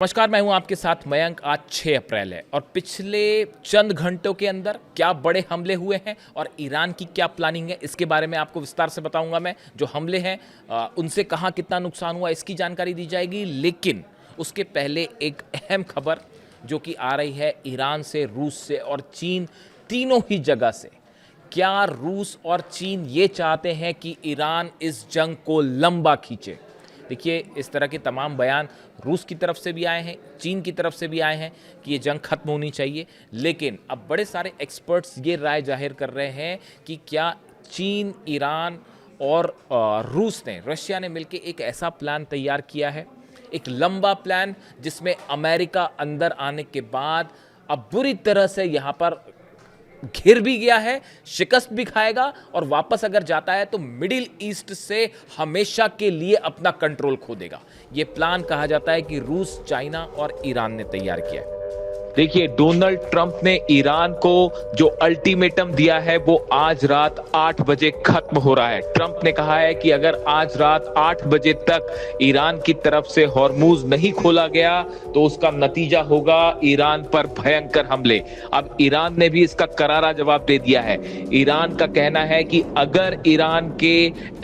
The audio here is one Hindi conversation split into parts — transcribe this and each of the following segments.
नमस्कार, मैं हूं आपके साथ मयंक। आज 6 अप्रैल है और पिछले चंद घंटों के अंदर क्या बड़े हमले हुए हैं और ईरान की क्या प्लानिंग है, इसके बारे में आपको विस्तार से बताऊंगा। मैं जो हमले हैं उनसे कहां कितना नुकसान हुआ इसकी जानकारी दी जाएगी, लेकिन उसके पहले एक अहम खबर जो कि आ रही है ईरान से, रूस से और चीन, तीनों ही जगह से। क्या रूस और चीन ये चाहते हैं कि ईरान इस जंग को लंबा खींचे? देखिए, इस तरह के तमाम बयान रूस की तरफ से भी आए हैं, चीन की तरफ से भी आए हैं कि ये जंग खत्म होनी चाहिए। लेकिन अब बड़े सारे एक्सपर्ट्स ये राय जाहिर कर रहे हैं कि क्या चीन, ईरान और रूस ने, रशिया ने मिलकर एक ऐसा प्लान तैयार किया है, एक लंबा प्लान जिसमें अमेरिका अंदर आने के बाद अब बुरी तरह से यहाँ पर घिर भी गया है, शिकस्त भी खाएगा और वापस अगर जाता है तो मिडिल ईस्ट से हमेशा के लिए अपना कंट्रोल खो देगा। यह प्लान कहा जाता है कि रूस, चाइना और ईरान ने तैयार किया है। देखिए, डोनाल्ड ट्रंप ने ईरान को जो अल्टीमेटम दिया है वो आज रात 8 बजे खत्म हो रहा है। ट्रंप ने कहा है कि अगर आज रात 8 बजे तक ईरान की तरफ से हॉर्मूज नहीं खोला गया तो उसका नतीजा होगा ईरान पर भयंकर हमले। अब ईरान ने भी इसका करारा जवाब दे दिया है। ईरान का कहना है कि अगर ईरान के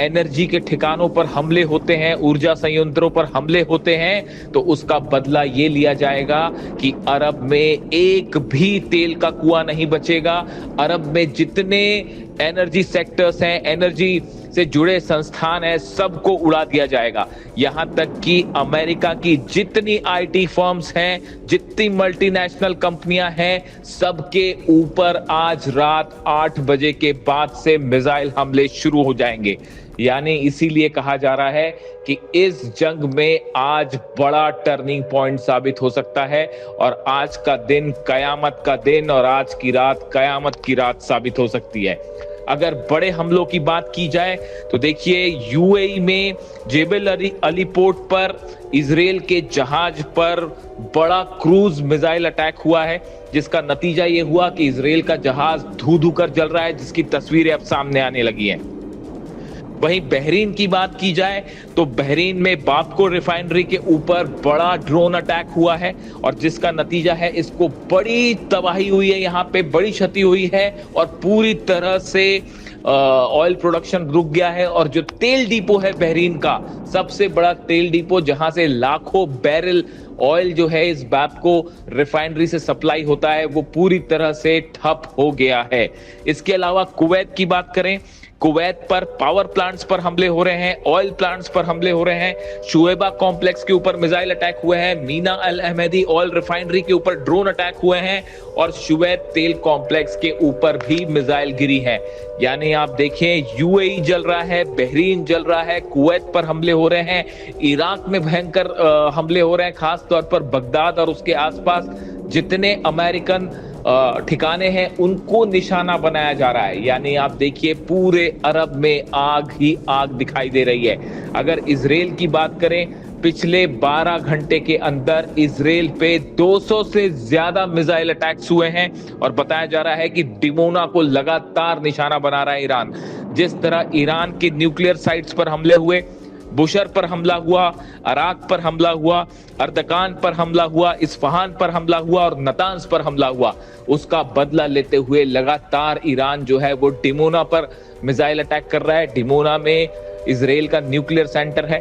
एनर्जी के ठिकानों पर हमले होते हैं, ऊर्जा संयंत्रों पर हमले होते हैं, तो उसका बदला ये लिया जाएगा कि अरब में एक भी तेल का कुआं नहीं बचेगा। अरब में जितने एनर्जी सेक्टर्स हैं, एनर्जी से जुड़े संस्थान हैं, सबको उड़ा दिया जाएगा। यहां तक कि अमेरिका की जितनी आईटी फर्म्स हैं, जितनी मल्टीनेशनल कंपनियां हैं, सबके ऊपर आज रात 8 बजे के बाद से मिसाइल हमले शुरू हो जाएंगे। यानी इसीलिए कहा जा रहा है कि इस जंग में आज बड़ा टर्निंग पॉइंट साबित हो सकता है और आज का दिन कयामत का दिन और आज की रात कयामत की रात साबित हो सकती है। अगर बड़े हमलों की बात की जाए तो देखिए, यूएई में जेबल अली पोर्ट पर इजराइल के जहाज पर बड़ा क्रूज मिसाइल अटैक हुआ है, जिसका नतीजा यह हुआ कि इजराइल का जहाज धू धू कर जल रहा है, जिसकी तस्वीरें अब सामने आने लगी हैं। वहीं बहरीन की बात की जाए तो बहरीन में बापको रिफाइनरी के ऊपर बड़ा ड्रोन अटैक हुआ है और जिसका नतीजा है इसको बड़ी तबाही हुई है, यहाँ पे बड़ी क्षति हुई है और पूरी तरह से ऑयल प्रोडक्शन रुक गया है। और जो तेल डिपो है बहरीन का, सबसे बड़ा तेल डिपो जहां से लाखों बैरल ऑयल जो है इस बापको रिफाइनरी से सप्लाई होता है, वो पूरी तरह से ठप हो गया है। इसके अलावा कुवैत की बात करें, कुवैत पर पावर प्लांट्स पर हमले हो रहे हैं, ऑयल प्लांट्स पर हमले हो रहे हैं, शुएबा कॉम्प्लेक्स के ऊपर मिसाइल अटैक हुए हैं, मीना अल अहमदी ऑयल रिफाइनरी के ऊपर ड्रोन अटैक हुए हैं और शुवैत तेल कॉम्प्लेक्स के ऊपर भी मिसाइल गिरी है। यानी आप देखें, यूएई जल रहा है, बहरीन जल रहा है, कुवैत पर हमले हो रहे हैं, इराक में भयंकर हमले हो रहे हैं, खास तौर पर बगदाद और उसके आसपास जितने अमेरिकन ठिकाने हैं उनको निशाना बनाया जा रहा है। यानी आप देखिए, पूरे अरब में आग ही आग दिखाई दे रही है। अगर इजराइल की बात करें, पिछले 12 घंटे के अंदर इजराइल पे 200 से ज्यादा मिसाइल अटैक्स हुए हैं और बताया जा रहा है कि डिमोना को लगातार निशाना बना रहा है ईरान। जिस तरह ईरान के न्यूक्लियर साइट्स पर हमले हुए, बुशर पर हमला हुआ, अराक पर हमला हुआ, अर्दकान पर हमला हुआ, इस्फहान पर हमला हुआ और नतांज पर हमला हुआ, उसका बदला लेते हुए लगातार ईरान जो है वो डिमोना पर मिसाइल अटैक कर रहा है। डिमोना में इजराइल का न्यूक्लियर सेंटर है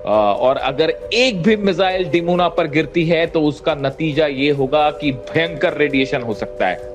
और अगर एक भी मिसाइल डिमोना पर गिरती है तो उसका नतीजा ये होगा कि भयंकर रेडिएशन हो सकता है।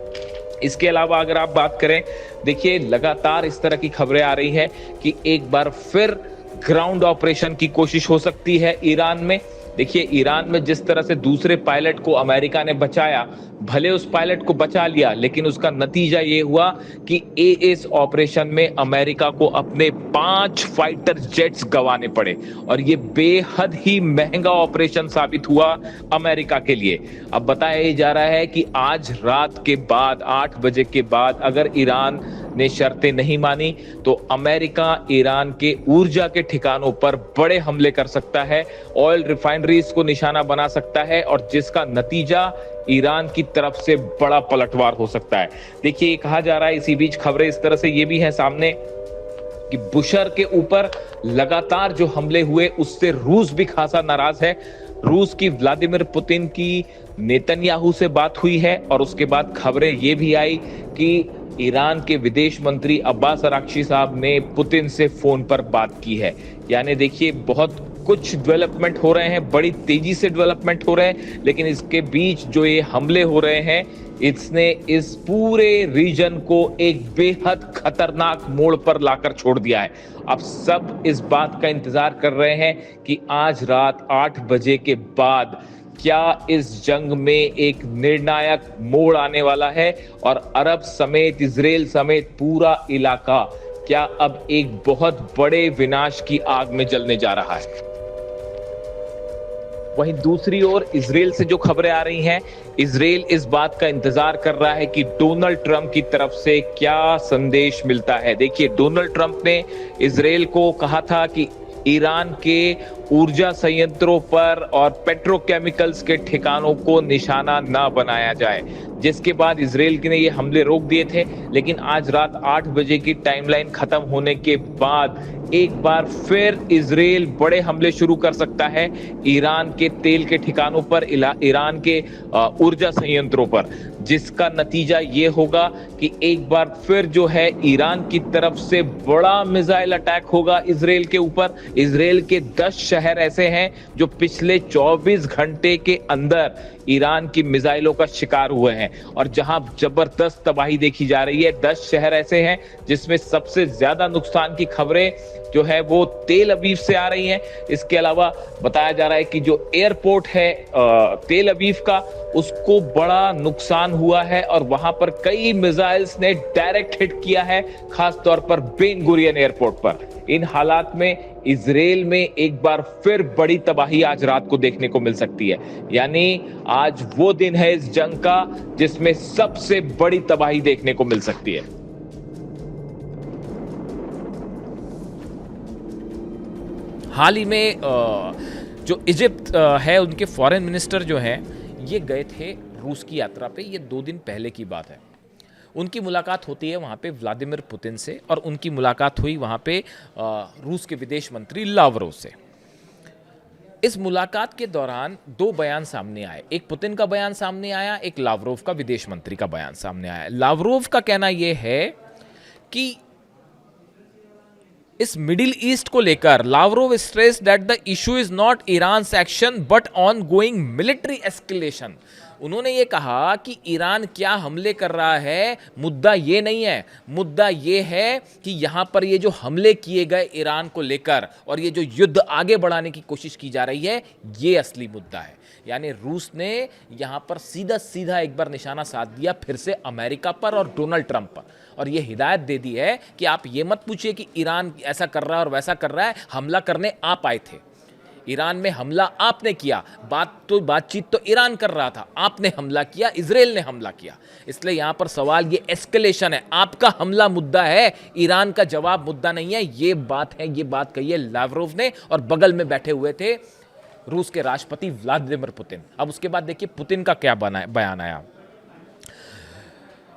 इसके अलावा अगर आप बात करें, देखिए लगातार इस तरह की खबरें आ रही है कि एक बार फिर ग्राउंड ऑपरेशन की कोशिश हो सकती है ईरान में। देखिए, ईरान में जिस तरह से दूसरे पायलट को अमेरिका ने बचाया, भले उस पायलट को बचा लिया, लेकिन उसका नतीजा ये हुआ कि इस ऑपरेशन में अमेरिका को अपने 5 फाइटर जेट्स गंवाने पड़े और ये बेहद ही महंगा ऑपरेशन साबित हुआ अमेरिका के लिए। अब बताया जा रहा है कि आज रात के बाद 8 बजे के बाद अगर ईरान ने शर्तें नहीं मानी तो अमेरिका ईरान के ऊर्जा के ठिकानों पर बड़े हमले कर सकता है, ऑयल रिफाइनरीज को निशाना बना सकता है और जिसका नतीजा ईरान की तरफ से बड़ा पलटवार हो सकता है। देखिए, कहा जा रहा है, इसी बीच खबरें इस तरह से ये भी हैं सामने कि बुशर के ऊपर लगातार जो हमले हुए उससे रूस भी खासा नाराज है। रूस की व्लादिमीर पुतिन की नेतन्याहू से बात हुई है और उसके बाद खबरें ये भी आई कि ईरान के विदेश मंत्री अब्बास अराक्ची साहब ने पुतिन से फोन पर बात की है। यानी देखिए बहुत कुछ डेवलपमेंट हो रहे हैं, बड़ी तेजी से डेवलपमेंट हो रहे हैं, लेकिन इसके बीच जो ये हमले हो रहे हैं इसने इस पूरे रीजन को एक बेहद खतरनाक मोड़ पर लाकर छोड़ दिया है। अब सब इस बात का इंतजार कर रहे हैं कि आज रात 8 बजे के बाद क्या इस जंग में एक निर्णायक मोड़ आने वाला है और अरब समेत इजराइल समेत पूरा इलाका क्या अब एक बहुत बड़े विनाश की आग में जलने जा रहा है। वहीं दूसरी ओर इजराइल से जो खबरें आ रही हैं, इजराइल इस बात का इंतजार कर रहा है कि डोनाल्ड ट्रंप की तरफ से क्या संदेश मिलता है। देखिए डोनाल्ड ट्रंप ने इजराइल को कहा था कि ईरान के ऊर्जा संयंत्रों पर और पेट्रोकेमिकल्स के ठिकानों को निशाना ना बनाया जाए, जिसके बाद इजराइल ने ये हमले रोक दिए थे। लेकिन आज रात 8 बजे की टाइमलाइन खत्म होने के बाद एक बार फिर इजराइल बड़े हमले शुरू कर सकता है ईरान के तेल के ठिकानों पर, ईरान के ऊर्जा संयंत्रों पर, जिसका नतीजा ये होगा कि एक बार फिर जो है ईरान की तरफ से बड़ा मिसाइल अटैक होगा इजराइल के ऊपर। इजराइल के 10 शहर ऐसे हैं जो पिछले 24 घंटे के अंदर ईरान की मिसाइलों का शिकार हुए हैं और जहां जबरदस्त तबाही देखी जा रही है। 10 शहर ऐसे हैं जिसमें सबसे ज्यादा नुकसान की खबरें जो है वो तेल अवीव से आ रही हैं। इसके अलावा बताया जा रहा है कि जो एयरपोर्ट है तेल अवीव का, उसको बड़ा नुकसान हुआ है और वहां पर कई मिसाइल्स ने डायरेक्ट हिट किया है, खास तौर पर बेन गुरियन एयरपोर्ट पर। इन हालात में इजराइल में एक बार फिर बड़ी तबाही आज रात को देखने को मिल सकती है। यानी आज वो दिन है इस जंग का जिसमें सबसे बड़ी तबाही देखने को मिल सकती है। हाल ही में जो इजिप्ट है, उनके फॉरेन मिनिस्टर जो हैं ये गए थे रूस की यात्रा पे। ये 2 दिन पहले की बात है। उनकी मुलाकात होती है वहाँ पे व्लादिमीर पुतिन से और उनकी मुलाकात हुई वहाँ पे रूस के विदेश मंत्री लावरोव से। इस मुलाकात के दौरान 2 बयान सामने आए, एक पुतिन का बयान सामने आया, एक लावरोव का विदेश मंत्री का बयान सामने आया। लावरोव का कहना यह है कि इस मिडिल ईस्ट को लेकर Lavrov stress that the issue is not Iran action but on going military escalation. उन्होंने ये कहा कि ईरान क्या हमले कर रहा है, मुद्दा ये नहीं है, मुद्दा ये है कि यहां पर ये जो हमले किए गए ईरान को लेकर और ये जो युद्ध आगे बढ़ाने की कोशिश की जा रही है, ये असली मुद्दा है। यानी रूस ने यहां पर सीधा सीधा एक बार निशाना साध दिया फिर से अमेरिका पर और डोनाल्ड ट्रंप पर, और ये हिदायत दे दी है कि आप ये मत पूछिए कि ईरान ऐसा कर रहा है और वैसा कर रहा है, हमला करने आप आए थे, ईरान में हमला आपने किया, बातचीत तो ईरान कर रहा था, आपने हमला किया, इजराइल ने हमला किया। इसलिए यहां पर सवाल ये एस्केलेशन है, आपका हमला मुद्दा है, ईरान का जवाब मुद्दा नहीं है। ये बात है, ये बात कही है लावरोव ने और बगल में बैठे हुए थे रूस के राष्ट्रपति व्लादिमीर पुतिन। अब उसके बाद देखिए पुतिन का क्या बयान आया।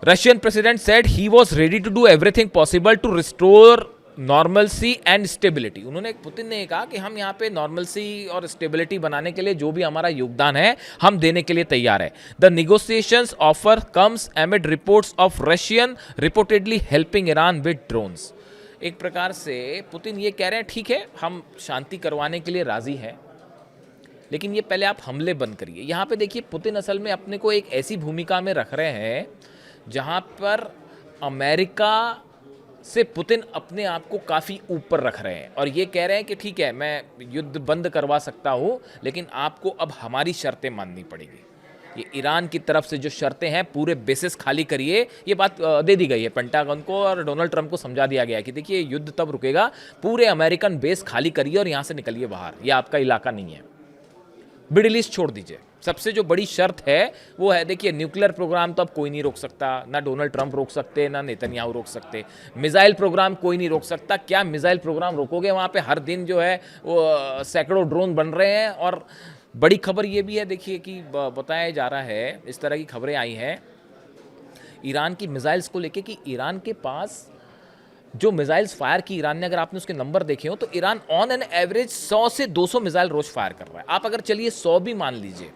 Russian president said he was ready to do everything possible to restore normalcy and stability. उन्होंने, पुतिन ने कहा कि हम यहाँ पे नॉर्मलसी और स्टेबिलिटी बनाने के लिए जो भी हमारा योगदान है हम देने के लिए तैयार है। The negotiations offer comes एमिड reports of Russian reportedly helping Iran with drones. एक प्रकार से पुतिन ये कह रहे हैं ठीक है हम शांति करवाने के लिए राजी हैं, लेकिन ये पहले आप हमले बंद करिए। यहाँ पे देखिए पुतिन असल में अपने को एक ऐसी भूमिका में रख रहे हैं जहाँ पर अमेरिका से पुतिन अपने आप को काफ़ी ऊपर रख रहे हैं और ये कह रहे हैं कि ठीक है मैं युद्ध बंद करवा सकता हूँ, लेकिन आपको अब हमारी शर्तें माननी पड़ेगी। ये ईरान की तरफ से जो शर्तें हैं पूरे बेसिस खाली करिए, ये बात दे दी गई है पेंटागन को और डोनाल्ड ट्रंप को समझा दिया गया है कि देखिए युद्ध तब रुकेगा, पूरे अमेरिकन बेस खाली करिए और यहाँ से निकलिए बाहर, ये आपका इलाका नहीं है, मिडिल ईस्ट छोड़ दीजिए। सबसे जो बड़ी शर्त है वो है, देखिए न्यूक्लियर प्रोग्राम तो अब कोई नहीं रोक सकता, ना डोनाल्ड ट्रंप रोक सकते, ना नेतन्याहू रोक सकते। मिसाइल प्रोग्राम कोई नहीं रोक सकता। क्या मिसाइल प्रोग्राम रोकोगे? वहाँ पे हर दिन जो है वो सैकड़ों ड्रोन बन रहे हैं। और बड़ी खबर ये भी है देखिए कि बताया जा रहा है, इस तरह की खबरें आई हैं ईरान की मिसाइल्स को लेके कि ईरान के पास जो मिसाइल्स फायर की ईरान ने, अगर आपने उसके नंबर देखे हो तो ईरान ऑन एन एवरेज 100 से 200 मिसाइल रोज फायर कर रहा है। आप अगर चलिए 100 भी मान लीजिए,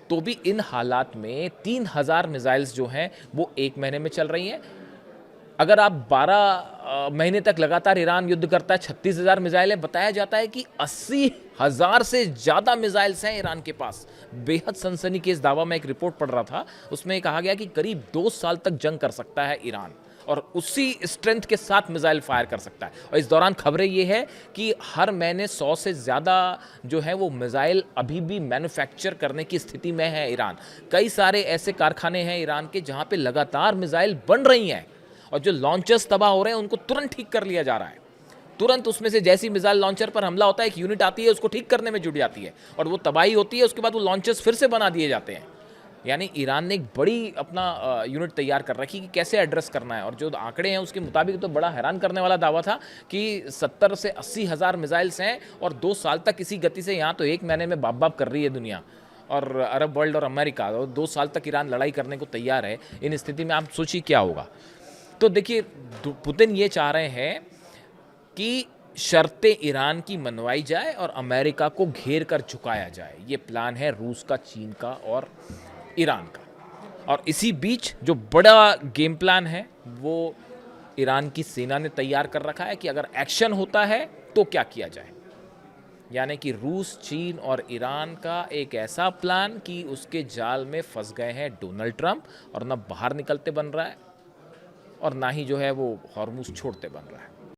तो भी इन हालात में 3000 मिसाइल्स जो हैं वो एक महीने में चल रही हैं। अगर आप 12 महीने तक लगातार ईरान युद्ध करता है, 36,000 मिसाइलें, बताया जाता है कि 80,000 से ज़्यादा मिसाइल्स हैं ईरान के पास। बेहद सनसनीखेज दावा, मैं एक रिपोर्ट पढ़ रहा था, उसमें कहा गया कि करीब 2 साल तक जंग कर सकता है ईरान और उसी स्ट्रेंथ के साथ मिसाइल फायर कर सकता है। और इस दौरान खबरें ये है कि हर महीने 100 से ज़्यादा जो है वो मिसाइल अभी भी मैन्युफैक्चर करने की स्थिति में है ईरान। कई सारे ऐसे कारखाने हैं ईरान के जहाँ पे लगातार मिसाइल बन रही हैं और जो लॉन्चर्स तबाह हो रहे हैं उनको तुरंत ठीक कर लिया जा रहा है। तुरंत उसमें से जैसी मिसाइल लॉन्चर पर हमला होता है, एक यूनिट आती है, उसको ठीक करने में जुट जाती है और वो तबाही होती है, उसके बाद वो लॉन्चर्स फिर से बना दिए जाते हैं। यानी ईरान ने एक बड़ी अपना यूनिट तैयार कर रखी कि कैसे एड्रेस करना है। और जो आंकड़े हैं उसके मुताबिक तो बड़ा हैरान करने वाला दावा था कि 70 से 80 हज़ार मिसाइल्स हैं और 2 साल तक इसी गति से, यहाँ तो एक महीने में बाप बाप कर रही है दुनिया और अरब वर्ल्ड और अमेरिका, और 2 साल तक ईरान लड़ाई करने को तैयार है। इन स्थिति में आप सोचिए क्या होगा। तो देखिए, पुतिन ये चाह रहे हैं कि शर्तें ईरान की मनवाई जाए और अमेरिका को घेर कर झुकाया जाए। ये प्लान है रूस का, चीन का और ईरान का। और इसी बीच जो बड़ा गेम प्लान है वो ईरान की सेना ने तैयार कर रखा है कि अगर एक्शन होता है तो क्या किया जाए। यानी कि रूस, चीन और ईरान का एक ऐसा प्लान कि उसके जाल में फंस गए हैं डोनाल्ड ट्रंप और ना बाहर निकलते बन रहा है और ना ही जो है वो हॉर्मुज़ छोड़ते बन रहा है।